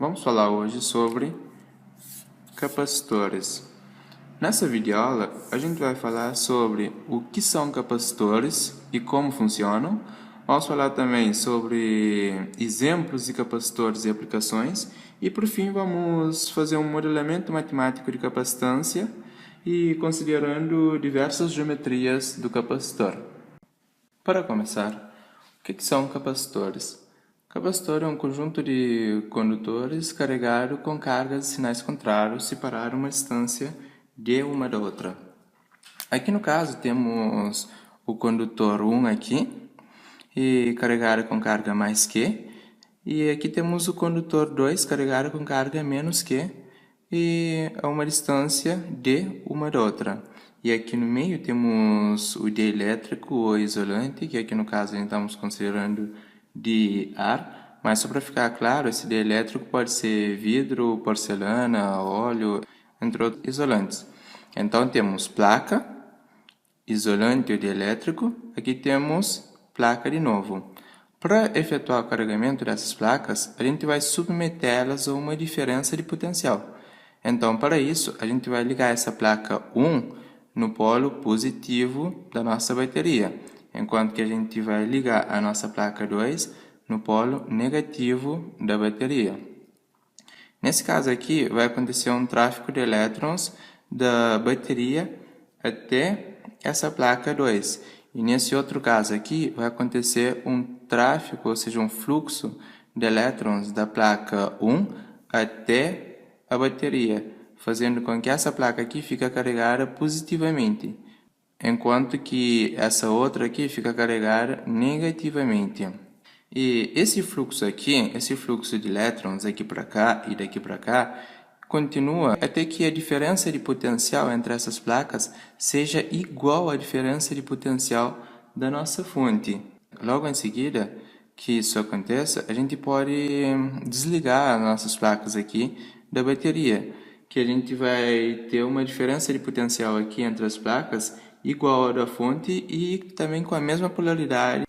Vamos falar hoje sobre capacitores. Nessa videoaula, a gente vai falar sobre o que são capacitores e como funcionam. Vamos falar também sobre exemplos de capacitores e aplicações. E, por fim, vamos fazer um modelamento matemático de capacitância e considerando diversas geometrias do capacitor. Para começar, o que são capacitores? Capacitor é um conjunto de condutores carregado com cargas e sinais contrários separar uma distância de uma da outra. Aqui no caso temos o condutor 1 aqui, e carregado com carga mais Q, e aqui temos o condutor 2 carregado com carga menos Q, e a uma distância de uma da outra. E aqui no meio temos o dielétrico ou isolante, que aqui no caso a gente estamos considerando de ar, mas só para ficar claro, esse dielétrico pode ser vidro, porcelana, óleo, entre outros isolantes. Então temos placa, isolante ou dielétrico, aqui temos placa de novo. Para efetuar o carregamento dessas placas, a gente vai submetê-las a uma diferença de potencial. Então, para isso, a gente vai ligar essa placa 1 no polo positivo da nossa bateria, enquanto que a gente vai ligar a nossa placa 2 no polo negativo da bateria. Nesse caso aqui, vai acontecer um tráfego de elétrons da bateria até essa placa 2. E nesse outro caso aqui, vai acontecer um tráfego, ou seja, um fluxo de elétrons da placa 1 até a bateria, fazendo com que essa placa aqui fique carregada positivamente, enquanto que essa outra aqui fica carregada negativamente. E esse fluxo aqui, esse fluxo de elétrons aqui para cá e daqui para cá, continua até que a diferença de potencial entre essas placas seja igual à diferença de potencial da nossa fonte. Logo em seguida que isso aconteça, a gente pode desligar as nossas placas aqui da bateria, que a gente vai ter uma diferença de potencial aqui entre as placas igual à da fonte e também com a mesma polaridade.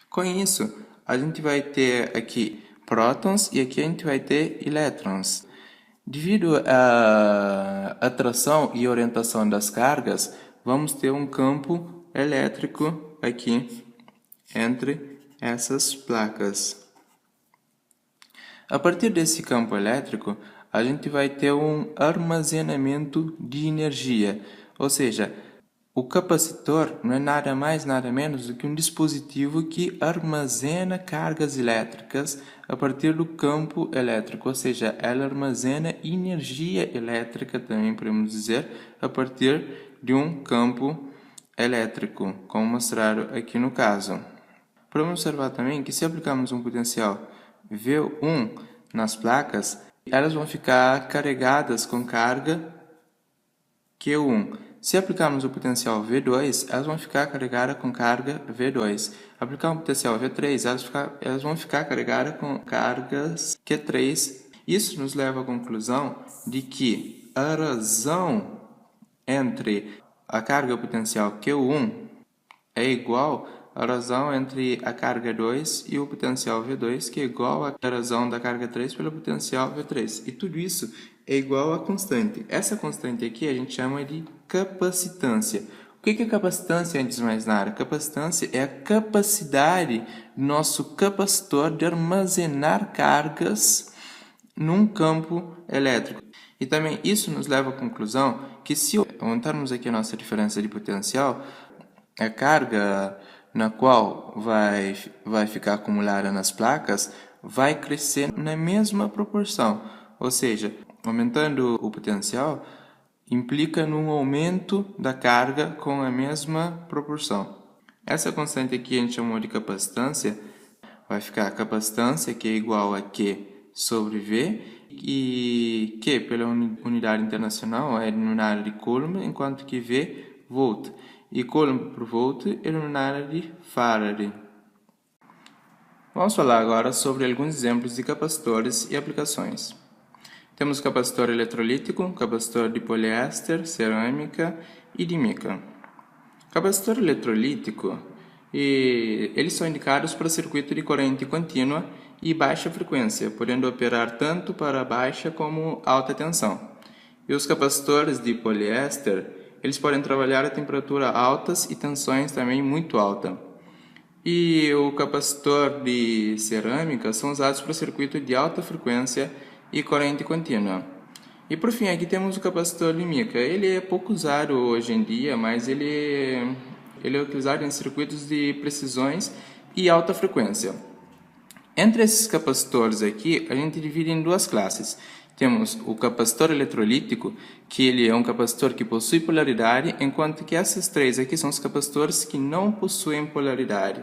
Com isso, a gente vai ter aqui prótons e aqui a gente vai ter elétrons. Devido à atração e orientação das cargas, vamos ter um campo elétrico aqui entre essas placas. A partir desse campo elétrico, a gente vai ter um armazenamento de energia, ou seja, o capacitor não é nada mais, nada menos do que um dispositivo que armazena cargas elétricas a partir do campo elétrico, ou seja, ela armazena energia elétrica, também podemos dizer, a partir de um campo elétrico, como mostrado aqui no caso. Podemos observar também que se aplicarmos um potencial V1 nas placas, elas vão ficar carregadas com carga Q1. Se aplicarmos o potencial V2, elas vão ficar carregadas com carga V2. Aplicar um potencial V3, elas vão ficar carregadas com cargas Q3. Isso nos leva à conclusão de que a razão entre a carga potencial Q1 é igual à razão entre a carga 2 e o potencial V2, que é igual à razão da carga 3 pelo potencial V3. E tudo isso é igual à constante. Essa constante aqui a gente chama de capacitância. O que é capacitância, antes de mais nada? Capacitância é a capacidade do nosso capacitor de armazenar cargas num campo elétrico. E também isso nos leva à conclusão que se aumentarmos aqui a nossa diferença de potencial, a carga na qual vai ficar acumulada nas placas vai crescer na mesma proporção. Ou seja, aumentando o potencial implica num aumento da carga com a mesma proporção. Essa constante aqui a gente chamou de capacitância, vai ficar a capacitância, que é igual a Q sobre V, e Q pela unidade internacional é denominada de Coulomb, enquanto que V, Volt. E Coulomb por Volt é denominada de Farad. Vamos falar agora sobre alguns exemplos de capacitores e aplicações. Temos capacitor eletrolítico, capacitor de poliéster, cerâmica e de mica. Capacitor eletrolítico, eles são indicados para circuito de corrente contínua e baixa frequência, podendo operar tanto para baixa como alta tensão. E os capacitores de poliéster, eles podem trabalhar a temperatura altas e tensões também muito alta. E o capacitor de cerâmica são usados para circuito de alta frequência e corrente contínua. E por fim, aqui temos o capacitor de mica. Ele é pouco usado hoje em dia, mas ele é utilizado em circuitos de precisões e alta frequência. Entre esses capacitores aqui, a gente divide em duas classes. Temos o capacitor eletrolítico, que ele é um capacitor que possui polaridade, enquanto que esses três aqui são os capacitores que não possuem polaridade.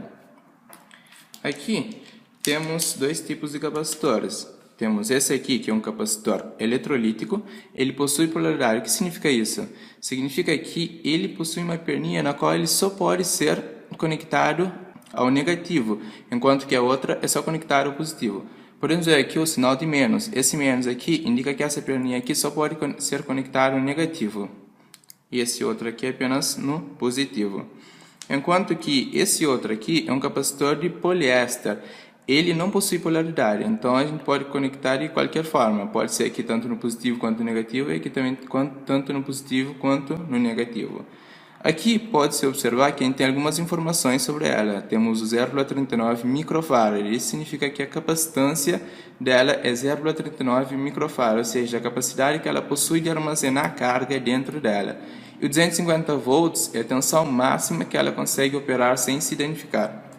Aqui temos dois tipos de capacitores. Temos esse aqui, que é um capacitor eletrolítico, ele possui polaridade. O que significa isso? Significa que ele possui uma perninha na qual ele só pode ser conectado ao negativo, enquanto que a outra é só conectada ao positivo. Podemos ver aqui o sinal de menos. Esse menos aqui indica que essa perninha aqui só pode ser conectada no negativo. E esse outro aqui é apenas no positivo. Enquanto que esse outro aqui é um capacitor de poliéster. Ele não possui polaridade, então a gente pode conectar de qualquer forma. Pode ser aqui tanto no positivo quanto no negativo, e aqui também tanto no positivo quanto no negativo. Aqui pode-se observar que a gente tem algumas informações sobre ela. Temos o 0,39 microfarad. Isso significa que a capacitância dela é 0,39 microfarad, ou seja, a capacidade que ela possui de armazenar carga dentro dela. E o 250 volts é a tensão máxima que ela consegue operar sem se danificar.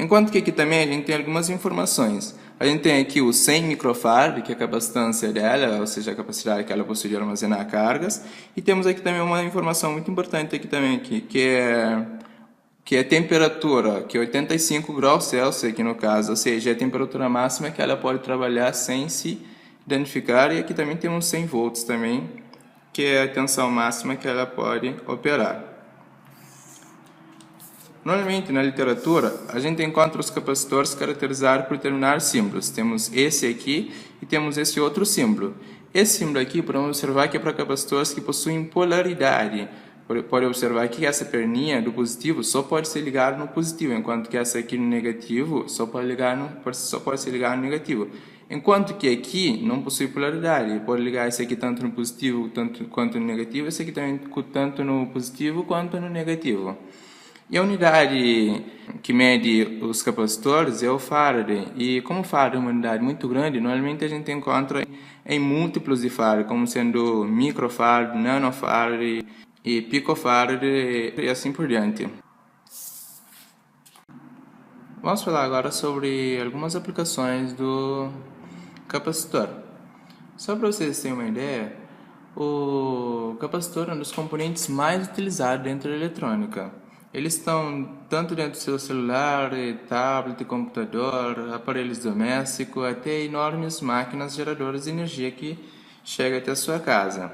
Enquanto que aqui também a gente tem algumas informações. A gente tem aqui o 100 microfarad, que é a capacitância dela, ou seja, a capacidade que ela possui de armazenar cargas. E temos aqui também uma informação muito importante aqui também, que é a temperatura, que é 85 graus Celsius aqui no caso, ou seja, é a temperatura máxima que ela pode trabalhar sem se danificar. E aqui também temos 100 volts também, que é a tensão máxima que ela pode operar. Normalmente, na literatura, a gente encontra os capacitores caracterizados por determinados símbolos. Temos esse aqui e temos esse outro símbolo. Esse símbolo aqui, podemos observar que é para capacitores que possuem polaridade. Pode observar que essa perninha do positivo só pode ser ligada no positivo, enquanto que essa aqui no negativo só pode ser ligada no negativo. Enquanto que aqui não possui polaridade, pode ligar esse aqui tanto no positivo quanto no negativo, esse aqui também tanto no positivo quanto no negativo. E a unidade que mede os capacitores é o farad. E como o farad é uma unidade muito grande, normalmente a gente encontra em múltiplos de farad, como sendo microfarad, nanofarad e picofarad e assim por diante. Vamos falar agora sobre algumas aplicações do capacitor. Só para vocês terem uma ideia, o capacitor é um dos componentes mais utilizados dentro da eletrônica. Eles estão tanto dentro do seu celular, tablet, computador, aparelhos domésticos, até enormes máquinas geradoras de energia que chegam até a sua casa.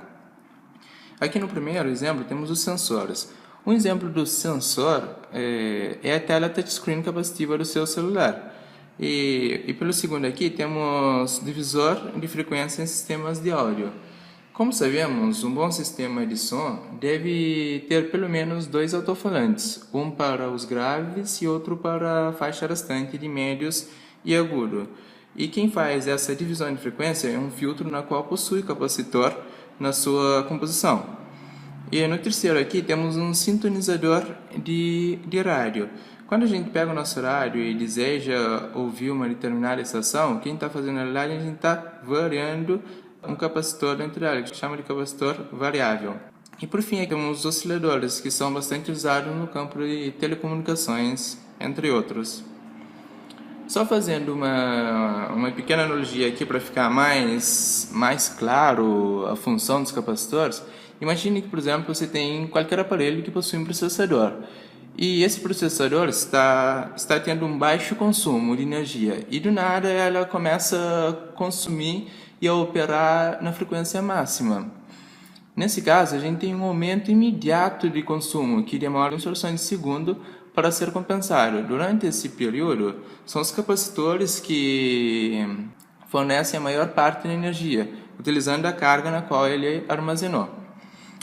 Aqui no primeiro exemplo temos os sensores. Um exemplo do sensor é a tela touchscreen capacitiva do seu celular. E pelo segundo aqui temos divisor de frequência em sistemas de áudio. Como sabemos, um bom sistema de som deve ter pelo menos dois alto-falantes, um para os graves e outro para a faixa restante de médios e agudo. E quem faz essa divisão de frequência é um filtro na qual possui capacitor na sua composição. E no terceiro aqui temos um sintonizador de rádio. Quando a gente pega o nosso rádio e deseja ouvir uma determinada estação, quem está fazendo na realidade, a gente está variando um capacitor dentro dela, que chama de capacitor variável. E por fim, temos os osciladores, que são bastante usados no campo de telecomunicações, entre outros. Só fazendo uma pequena analogia aqui para ficar mais claro a função dos capacitores, imagine que, por exemplo, você tem qualquer aparelho que possui um processador. E esse processador está tendo um baixo consumo de energia. E do nada ela começa a consumir e a operar na frequência máxima. Nesse caso, a gente tem um aumento imediato de consumo, que demora frações de segundo para ser compensado. Durante esse período, são os capacitores que fornecem a maior parte da energia, utilizando a carga na qual ele armazenou.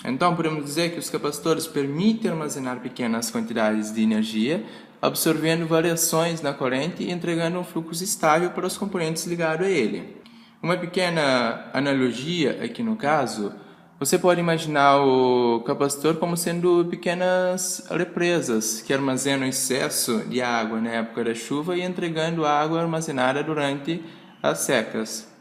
Então, podemos dizer que os capacitores permitem armazenar pequenas quantidades de energia absorvendo variações na corrente e entregando um fluxo estável para os componentes ligados a ele. Uma pequena analogia aqui no caso, você pode imaginar o capacitor como sendo pequenas represas que armazenam excesso de água na época da chuva e entregando água armazenada durante as secas.